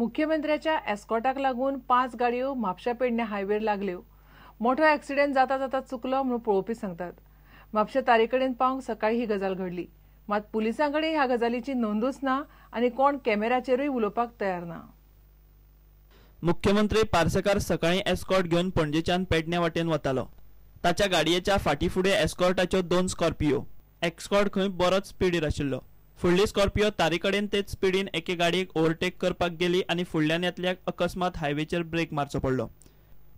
मुख्यमंत्र्याच्या एस्कॉटाक लागून 5 गाडयो म्हापशा पेडणे हायवेर लागल्यो. मोठो ॲक्सिडेंट जाता जाता चुकलो म्हणून पळोवपी सांगतात. म्हापशा तारेकडेन पावंक सकाळी ही गजाल घडली. मात पुलिसांकडे ह्या गजालीची नोंदूच ना आनी कोण कॅमेऱ्याचेरूय उलोवपाक तयार ना. मुख्यमंत्री पार्सेकार सकाळी एस्कॉर्ट घेवन पणजेच्यान पेडणे वाटेन वतालो. ताच्या गाडयेच्या फाटीफुडें एस्कॉर्टाच्यो 2 स्कॉर्पियो. एस्कॉर्ट खंय बरोच स्पीडीर आशिल्लो. फुडली स्कॉर्पियो तारेकडेन तेच स्पीडीन एके गाडयेक ओव्हरटेक करपाक गेली आनी फुडल्यान येतल्याक अकस्मात हायवेचेर ब्रेक मारचो पडलो.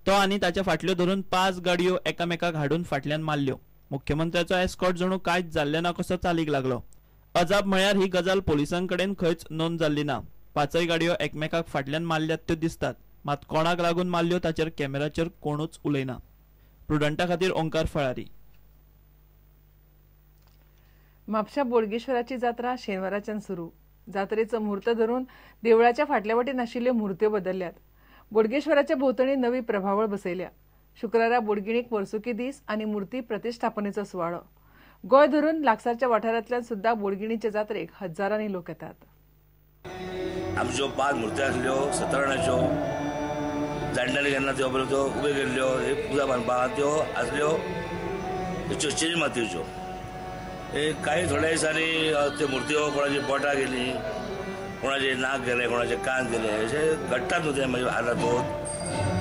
तो आनी ताच्या फाटल्यो धरून 5 गाडयो एकामेकाक हाडून फाटल्यान मारल्यो. मुख्यमंत्र्याचो एस्कॉर्ट जणू कांयच जाल्ले ना कसो चालीक लागलो. अजाप म्हळ्यार ही गजाल पोलिसांकडेन खंयच नोंद जाल्ली ना. 5 गाडयो एकमेकाक फाटल्यान मारल्यात त्यो दिसतात, मात कोणाक लागून मारल्यो ताचेर कॅमेराचेर कोणूच उलयना. प्रुडंटा खातीर ओंकार फळारी. म्हापशा बोडगेश्वराची जात्रा शेनवाराच्यान सुरू. जात्रेचो मुहूर्त धरून देवळाच्या फाटल्या वटेन आशिल्ल्यो मुर्त्यो बदलल्यात. बोडगेश्वराच्या भोंवतणी नवी प्रभावळ बसयल्या. शुक्रारा बोडगिणीक वर्सुकी दीस आनी मुर्ती प्रतिश्ठापनेचो सुवाळो. गोंय धरून लागसारच्या वाठारांतल्यान सुद्धा बोडगिणीचे जात्रेक हजारांनी लोक येतात. आमच्यो 5 मुर्त्यो आसल्यो सतरणाच्यो. जाणटेले केन्ना त्यो उबे केल्ल्यो पुजा बांदपाक त्यो आसल्यो चर्चेची मातयेच्यो. काही थोड्या दिसांनी त्यो मुर्त्यो कोणाची बोटां गेली, कोणाचे नाक गेले, कोणाचे कान गेले, अशें घडटात न्हू ते मागीर आदातोत.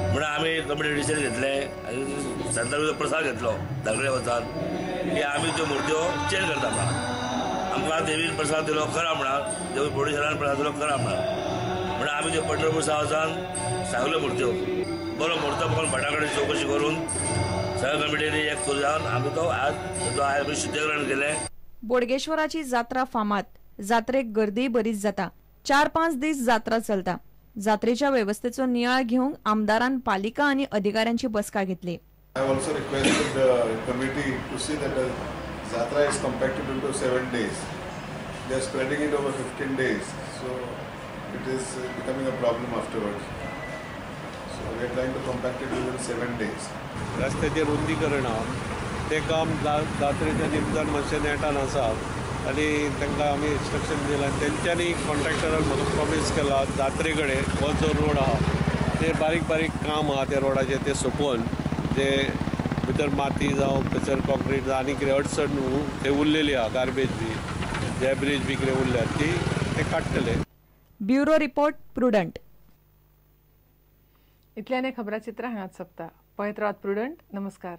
म्हणून आमी कमिटी डिसिजन घेतलें आनी सांताक्रूजचो प्रसाद घेतलो धाकटे वचून की आमी त्यो मुर्त्यो चेंज करता म्हणून. आमकां देवीन प्रसाद दिलो करा म्हणून, देवी बोडगेश्वरान प्रसाद दिलो करा म्हणून आमी त्यो पंढरपूर वचून सांगल्यो मुर्त्यो. बरो मुहूर्त पळोवन भटा कडेन चवकशी करून सगळ्या कमिटीनी एक करून जावन आमी तो आज शुद्धीकरण केलें. बोडगेश्वराची जात्रा फामाद. जात्रेक गर्दी बरीच जाता. 4-5 दीस जात्रा चलता. जात्रेच्या व्यवस्थेचो नियाळ घेवंक आमदारान पालिका आनी अधिकाऱ्यांची बसका घेतली. I also requested the committee to see that the Jatra is compacted into 7 days. They are spreading it over 15 days, so it is becoming a problem afterwards. So we are trying to compact it within 7 days. रस्त्याचे रुंदीकरण ते काम जात्रेच्या निमतान मातशें नेटान आसा आनी तांकां आमी इंस्ट्रक्शन दिलां. तेंच्यांनी कॉन्ट्रॅक्टरान म्हाका प्रॉमिस केला जात्रे कडेन हो जो रोड आहा ते बारीक बारीक काम आहा त्या रोडाचे ते सोंपोवन जे भितर माती जावं भितर कॉन्क्रीट जावं आनी कितें अडचण न्हू ते उरलेली आहा गार्बेज बी डॅब्रीज बी कितें उरल्यात ती ते काडटले. Bureau report prudent. इतल्यान खबराचित्र हांगाच सोंपता. पळयत रावात प्रुडंट. नमस्कार.